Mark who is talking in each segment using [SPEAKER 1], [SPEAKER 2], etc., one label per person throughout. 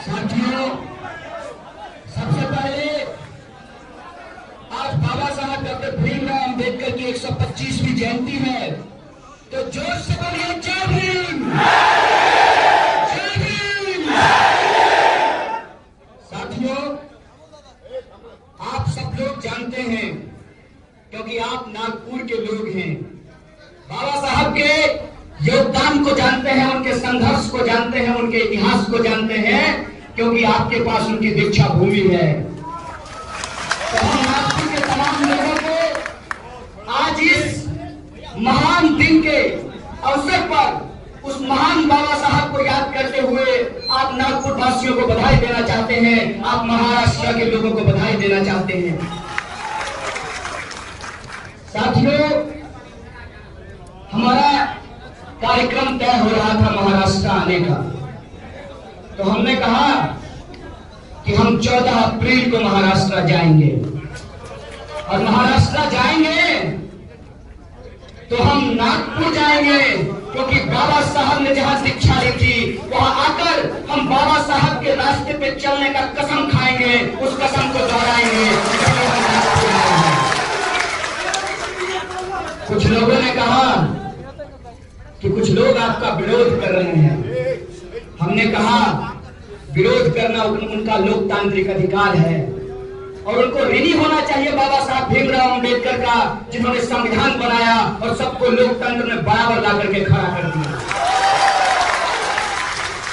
[SPEAKER 1] साथियों, सबसे पहले आज बाबा साहब डॉक्टर भीमराव अंबेडकर की 125वीं जयंती है, तो जोश से बोलिए जय भीम, जय भीम। साथियों, आप सब लोग जानते हैं क्योंकि आप नागपुर के लोग हैं, बाबा साहब के योगदान को जानते हैं, उनके संघर्ष को जानते हैं, उनके इतिहास को जानते हैं, क्योंकि आपके पास उनकी दीक्षा भूमि है। तो हम नागपुर के तमाम लोगों को आज इस महान दिन के अवसर पर उस महान बाबा साहब को याद करते हुए आप नागपुर वासियों को बधाई देना चाहते हैं, आप महाराष्ट्र के लोगों को बधाई देना चाहते हैं। साथियों, हमारा कार्यक्रम तय हो रहा था महाराष्ट्र आने का, तो हमने कहा कि हम 14 अप्रैल को महाराष्ट्र जाएंगे, और महाराष्ट्र जाएंगे तो हम नागपुर जाएंगे, क्योंकि बाबा साहब ने जहां दीक्षा ली थी वहां आकर हम बाबा साहब के रास्ते पे चलने का कसम खाएंगे, उस कसम को दोहराएंगे। कुछ लोगों ने कहा कि कुछ लोग आपका विरोध कर रहे हैं। हमने कहा विरोध करना उनका लोकतांत्रिक अधिकार है, और उनको ऋणी होना चाहिए बाबा साहब भीमराव अंबेडकर का, जिन्होंने संविधान बनाया और सबको लोकतंत्र में बराबर ला करके खड़ा कर दिया।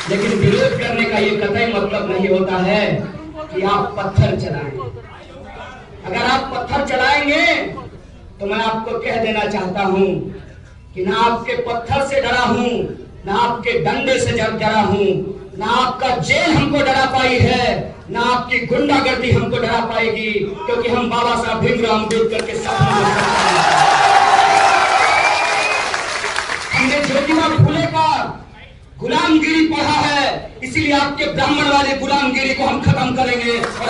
[SPEAKER 1] लेकिन विरोध करने का ये कतई मतलब नहीं होता है कि आप पत्थर चलाएं। अगर आप पत्थर चलाएंगे तो मैं आपको कह देना चाहता हूं कि ना आपके पत्थर से डरा हूं, ना आपके डंडे से डरा हूं, ना आपका जेल हमको डरा पाई है, ना आपकी गुंडागर्दी हमको डरा पाएगी, क्योंकि हम बाबा साहब भीमराव अंबेडकर के सपनों में हमने ज्योतिबा फुले का गुलामगिरी पढ़ा है, इसीलिए आपके ब्राह्मण वाले गुलामगिरी को हम खत्म करेंगे। और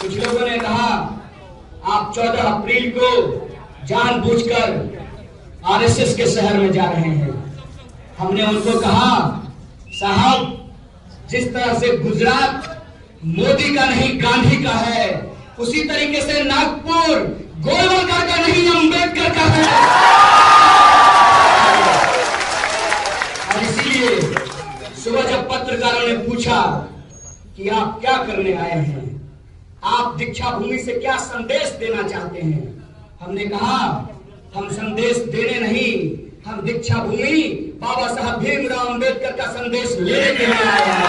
[SPEAKER 1] कुछ लोगों ने कहा आप 14 अप्रैल को जानबूझकर आरएसएस के शहर में जा रहे हैं। हमने उनको कहा साहब, जिस तरह से गुजरात मोदी का नहीं गांधी का है, उसी तरीके से नागपुर गोलवलकर का नहीं अंबेडकर का है। और इसीलिए सुबह जब पत्रकारों ने पूछा कि आप क्या करने आए हैं, आप दीक्षा भूमि से क्या संदेश देना चाहते हैं, हमने कहा हम संदेश देने नहीं, हम दीक्षा भूमि बाबा साहब भीमराव अंबेडकर का संदेश लेने के लिए आए हैं।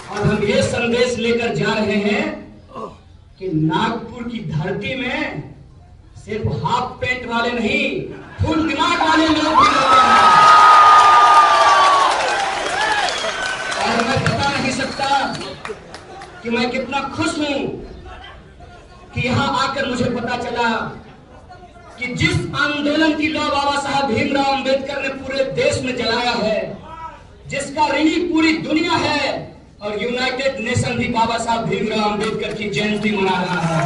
[SPEAKER 1] और हम ये संदेश लेकर जा रहे हैं कि नागपुर की धरती में सिर्फ हाफ पेंट वाले नहीं, फुल दिमाग वाले लोग भी रहते हैं। और मैं बता नहीं सकता कि मैं कितना खुश हूं कि यहां आकर मुझे पता चला कि जिस आंदोलन की लौ बाबा साहब भीमराव अंबेडकर ने पूरे देश में जलाया है, जिसका ऋणी पूरी दुनिया है, और यूनाइटेड नेशन भी बाबा साहब भीमराव अंबेडकर की जयंती मना रहा है,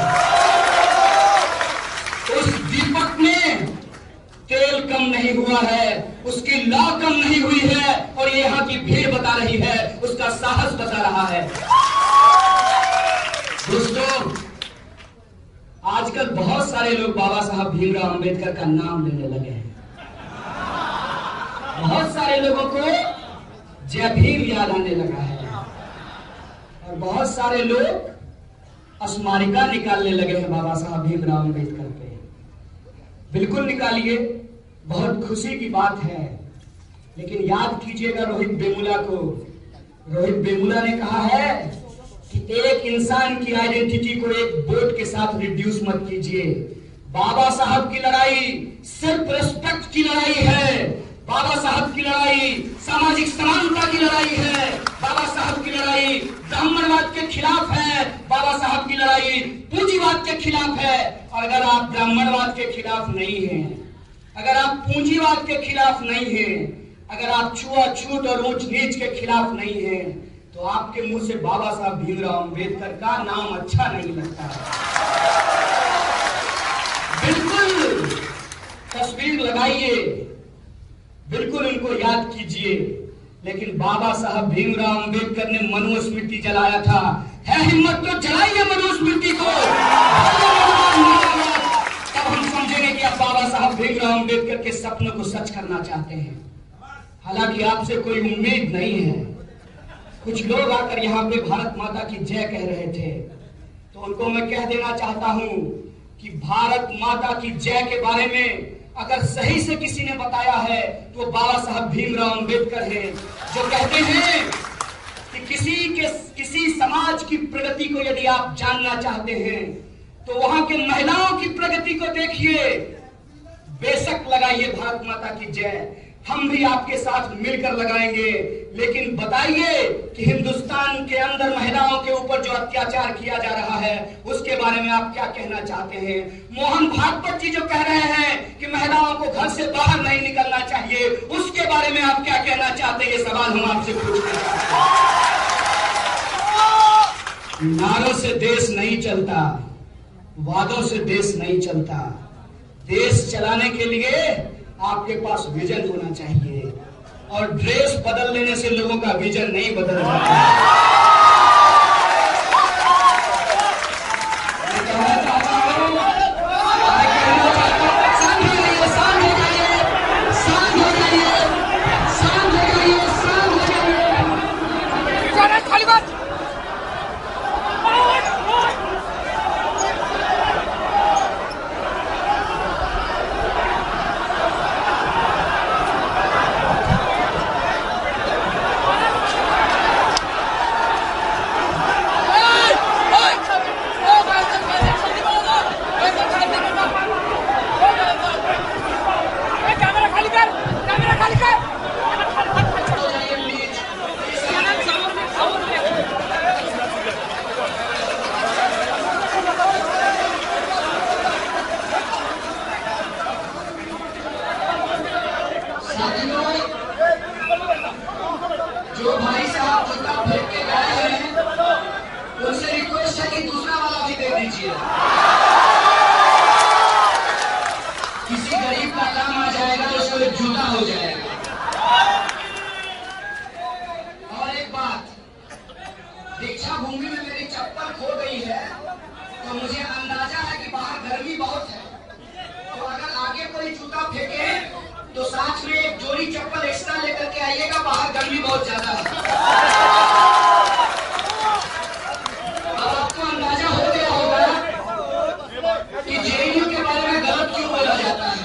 [SPEAKER 1] उस दीपक में तेल कम नहीं हुआ है, उसकी लौ कम नहीं हुई है, और यहाँ की भीड़ बता रही है, उसका साहस बता रहा है। दोस्तों, आजकल बहुत सारे लोग बाबा साहब भीमराव अंबेडकर का नाम लेने लगे हैं। बहुत सारे लोगों को जय भीम याद आने लगा है, और बहुत सारे लोग स्मारिका निकालने लगे हैं बाबा साहब भीमराव अंबेडकर पे। बिल्कुल निकालिए, बहुत खुशी की बात है, लेकिन याद कीजिएगा रोहित वेमुला को। रोहित वेमुला ने कहा है कि एक इंसान की आइडेंटिटी को एक वोट के साथ रिड्यूस मत कीजिए। बाबा साहब की लड़ाई सेल्फ रिस्पेक्ट की लड़ाई है, बाबा साहब की लड़ाई सामाजिक समानता की लड़ाई है, बाबा साहब की लड़ाई ब्राह्मणवाद के खिलाफ है, बाबा साहब की लड़ाई पूंजीवाद के खिलाफ है। और अगर आप ब्राह्मणवाद के खिलाफ नहीं हैं, अगर आप पूंजीवाद के खिलाफ नहीं हैं, अगर आप छुआछूत और ऊंच नीच के खिलाफ नहीं हैं, तो आपके मुंह से बाबा साहब भीमराव अंबेडकर का नाम अच्छा नहीं लगता है। बिल्कुल तस्वीर लगाइए, बिल्कुल उनको याद कीजिए। लेकिन बाबा साहब भीमराव अंबेडकर ने मनुस्मृति जलाया था। है हिम्मत तो जलाइए मनुस्मृति को, तब हम समझेंगे कि अब बाबा साहब भीमराव अंबेडकर के सपनों को सच करना चाहते हैं। हालांकि आपसे कोई उम्मीद नहीं है। कुछ लोग आकर यहाँ पे भारत माता की जय कह रहे थे, तो उनको मैं कह देना चाहता हूं कि भारत माता की जय के बारे में अगर सही से किसी ने बताया है तो बाबा साहब भीमराव अंबेडकर हैं, जो कहते हैं कि किसी समाज की प्रगति को यदि आप जानना चाहते हैं तो वहां के महिलाओं की प्रगति को देखिए। बेशक लगाइए भारत माता की जय, हम भी आपके साथ मिलकर लगाएंगे। लेकिन बताइए कि हिंदुस्तान के अंदर महिलाओं के ऊपर जो अत्याचार किया जा रहा है उसके बारे में आप क्या कहना चाहते हैं? मोहन भागवत जी जो कह रहे हैं कि महिलाओं को घर से बाहर नहीं निकलना चाहिए, उसके बारे में आप क्या कहना चाहते हैं? ये सवाल हम आपसे पूछना चाहते हैं। नारों से देश नहीं चलता, वादों से देश नहीं चलता। देश चलाने के लिए आपके पास विजन होना चाहिए, और ड्रेस बदल लेने से लोगों का विजन नहीं बदल जाता। मैं कहना चाहता हूं, शांत हो जाइए, शांत हो जाइए, शांत हो जाइए, शांत हो जाइए, शांत हो जाइए। खाली बात। जो भाई साहब जूता फेंक के गए हैं उनसे रिक्वेस्ट है कि दूसरा वाला भी दे दीजिए। किसी गरीब का काम आ जाएगा तो उसको एक जूता हो जाएगा। और एक बात, दीक्षा भूमि में मेरी चप्पल खो गई है तो मुझे अंदाजा है कि बाहर गर्मी बहुत है, तो अगर आगे कोई जूता फेंके तो साथ में एक जोड़ी चप्पल एक्स्ट्रा लेकर के आइएगा, बाहर गर्मी बहुत ज्यादा है। अब आपको अंदाजा हो गया होगा कि जेएनयू के बारे में गलत क्यों बोला जाता है।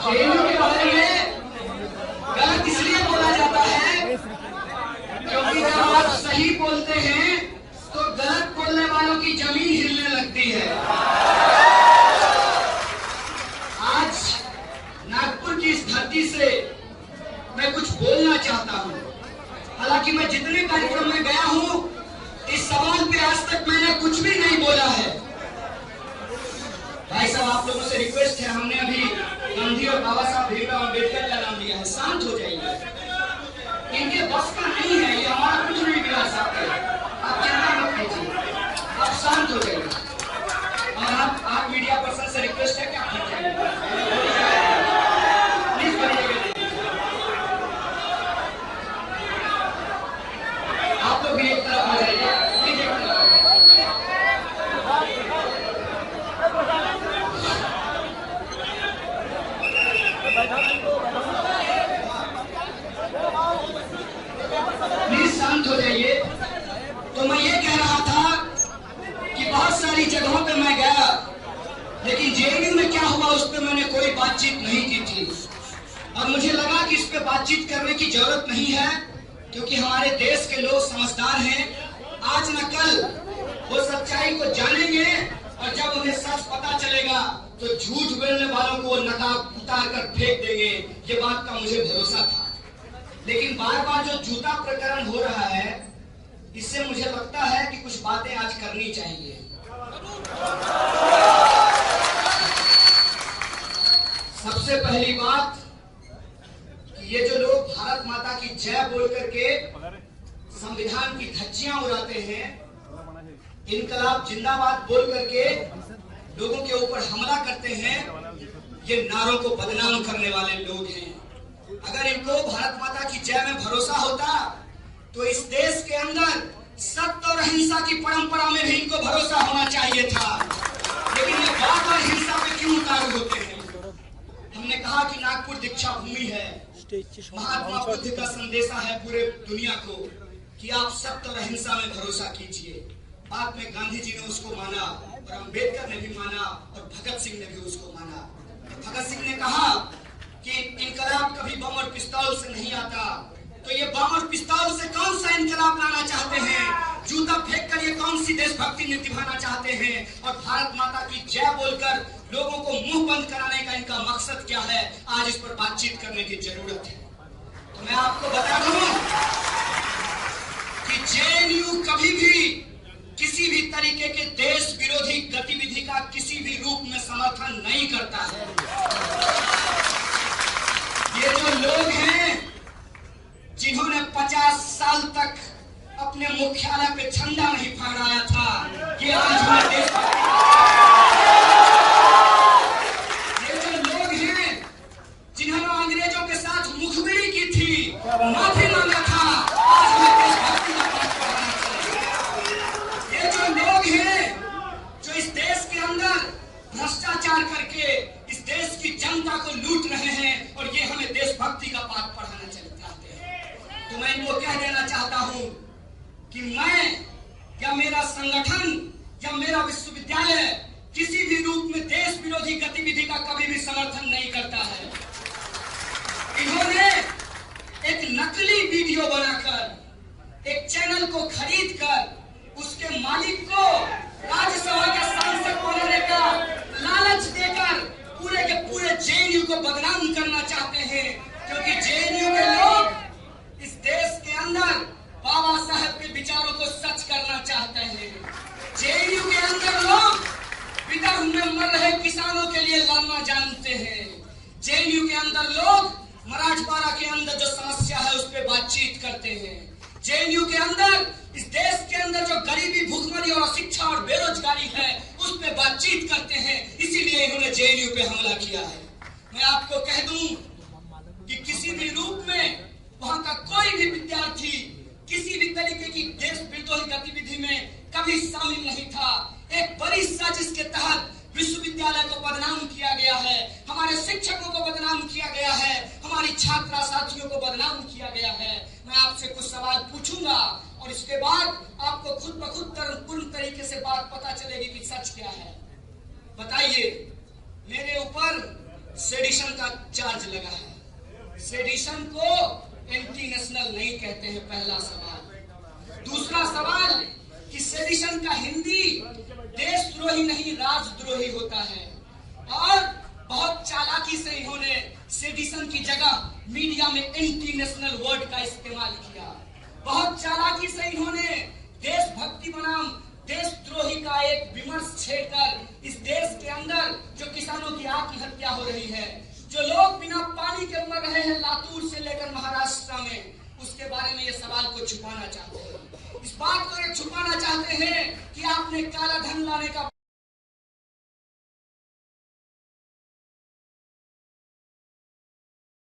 [SPEAKER 1] जेएनयू के बारे में गलत इसलिए बोला जाता है क्योंकि जब आप सही बोलते हैं तो गलत बोलने वालों की जमीन हिलने लगती है। इस धरती से मैं कुछ बोलना चाहता हूं। हालांकि मैं जितने कार्यक्रम में गया हूं इस सवाल पे आज तक मैंने कुछ भी नहीं बोला है। भाई साहब, आप लोगों से रिक्वेस्ट है, हमने अभी गांधी और बाबा साहब भीमराव अंबेडकर का नाम लिया है, शांत हो जाइए। इनके बस का नहीं है, ये हमारा कुछ नहीं बिगाड़ सकते, आप चिंता मत कीजिए, आप शांत हो जाइए। और आप मीडिया पर्सन से रिक्वेस्ट है कि आप हट जाइए। आप लोग भी एक तरफ हो जाइए। प्लीज शांत हो जाइए। तो मैं ये कह रहा था कि बहुत सारी जगहों पे मैं गया, लेकिन जेएनयू में क्या हुआ उस पर मैंने कोई बातचीत नहीं की थी, और मुझे लगा कि इस पे बातचीत करने की जरूरत नहीं है क्योंकि हमारे देश के लोग समझदार हैं। आज न कल वो सच्चाई को जानेंगे, और जब उन्हें सच पता चलेगा तो झूठ बोलने वालों को नकाब उतार कर फेंक देंगे। ये बात का मुझे भरोसा था। लेकिन बार बार जो जूता प्रकरण हो रहा है, इससे मुझे लगता है कि कुछ बातें आज करनी चाहिए। सबसे पहली बात, ये जो लोग भारत माता की जय बोल करके संविधान की धज्जियां उड़ाते हैं, इनकलाब जिंदाबाद बोल करके लोगों के ऊपर हमला करते हैं, ये नारों को बदनाम करने वाले लोग हैं। अगर इनको भारत माता की जय में भरोसा होता तो इस देश के अंदर सत्य और अहिंसा की परंपरा में भी इनको भरोसा होना चाहिए था। लेकिन ये बात और हिंसा पे क्यों उतारू होते हैं? हमने कहा कि नागपुर दीक्षा भूमि है, महात्मा बुद्ध का संदेशा है पूरे दुनिया को कि आप सत्य और अहिंसा में भरोसा कीजिए। बाद में गांधी जी ने उसको माना और अम्बेडकर ने भी माना और भगत सिंह ने भी उसको माना। भगत सिंह ने कहा कि इनकलाब कभी बम और पिस्तौल से नहीं आता, तो ये बम और पिस्तौल से कौन सा इनकलाब लाना चाहते हैं? जूता फेंक कर ये कौन सी देशभक्ति निभाना चाहते हैं? और भारत माता की जय बोलकर लोगों को मुंह बंद कराने का इनका मकसद क्या है? आज इस पर बातचीत करने की जरूरत है। तो मैं आपको बता दूं कि जेएनयू कभी भी किसी भी तरीके के देश विरोधी गतिविधि का किसी भी रूप में समर्थन नहीं करता है। ये जो लोग हैं जिन्होंने 50 साल तक अपने मुख्यालय पे झंडा नहीं फहराया था, ये आज हमें देश ये जो लोग हैं जिन्होंने अंग्रेजों के साथ मुखबिरी की थी, माफी मांगा था, आज हमें देशभक्ति का पाठ पढ़ाना चाहिए। ये जो लोग हैं जो इस देश के अंदर भ्रष्टाचार करके इस देश की जनता को लूट रहे हैं और ये हमें देशभक्ति का पाठ पढ़ाना चाहते हैं, तो मैं इनको कह देना चाहता हूं कि मैं या मेरा संगठन या मेरा विश्वविद्यालय किसी भी रूप में देश विरोधी गतिविधि का कभी भी समर्थन नहीं करता है। इन्होंने एक नकली वीडियो बनाकर एक चैनल को खरीद कर उसके मालिक को राज्यसभा के सांसद बनाने का लालच देकर पूरे के पूरे जेएनयू को बदनाम करना चाहते हैं, क्योंकि जेएनयू के लोग इस देश के अंदर बाबा साहब के विचारों को सच करना चाहते हैं। जेएनयू के अंदर लोग विदर्भ में मर रहे किसानों के लिए लड़ना जानते हैं। जेएनयू के अंदर लोग मराठवाड़ा के अंदर जो समस्या है उस पर बातचीत करते हैं। जेएनयू के अंदर इस देश के अंदर जो गरीबी, भूखमरी और अशिक्षा और बेरोजगारी है उस पर बातचीत करते हैं। इसीलिए इन्होंने जेएनयू पे हमला किया है। मैं आपको कह दूं कि किसी भी रूप में वहां का कोई भी विद्यार्थी किसी भी तरीके की देश विरोधी गतिविधि में कभी शामिल नहीं था। एक बड़ी साजिश के तहत विश्वविद्यालय को बदनाम किया गया है, हमारे शिक्षकों को बदनाम किया गया है, हमारी छात्रा साथियों को बदनाम किया गया है। मैं आपसे कुछ सवाल पूछूंगा और इसके बाद आपको खुद ब खुद पूर्ण तरीके से बात पता चलेगी कि सच क्या है। बताइए, मेरे ऊपर सेडिशन का चार्ज लगा है। सेडिशन को एंटी नेशनल नहीं कहते हैं, पहला सवाल। दूसरा सवाल कि सेडिशन का हिंदी देशद्रोही नहीं राजद्रोही होता है। और बहुत चालाकी से इन्होंने सेडिशन की जगह मीडिया में एंटी नेशनल वर्ड का इस्तेमाल किया। बहुत चालाकी से इन्होंने देशभक्ति बनाम देशद्रोही का एक विमर्श छेड़कर इस देश के अंदर जो किसानों की आत्महत्या हो रही है, जो लोग बिना पानी के मर रहे हैं लातूर से लेकर महाराष्ट्र में, उसके बारे में ये सवाल को छुपाना चाहते हैं। इस बात को ये छुपाना चाहते हैं कि आपने काला धन लाने का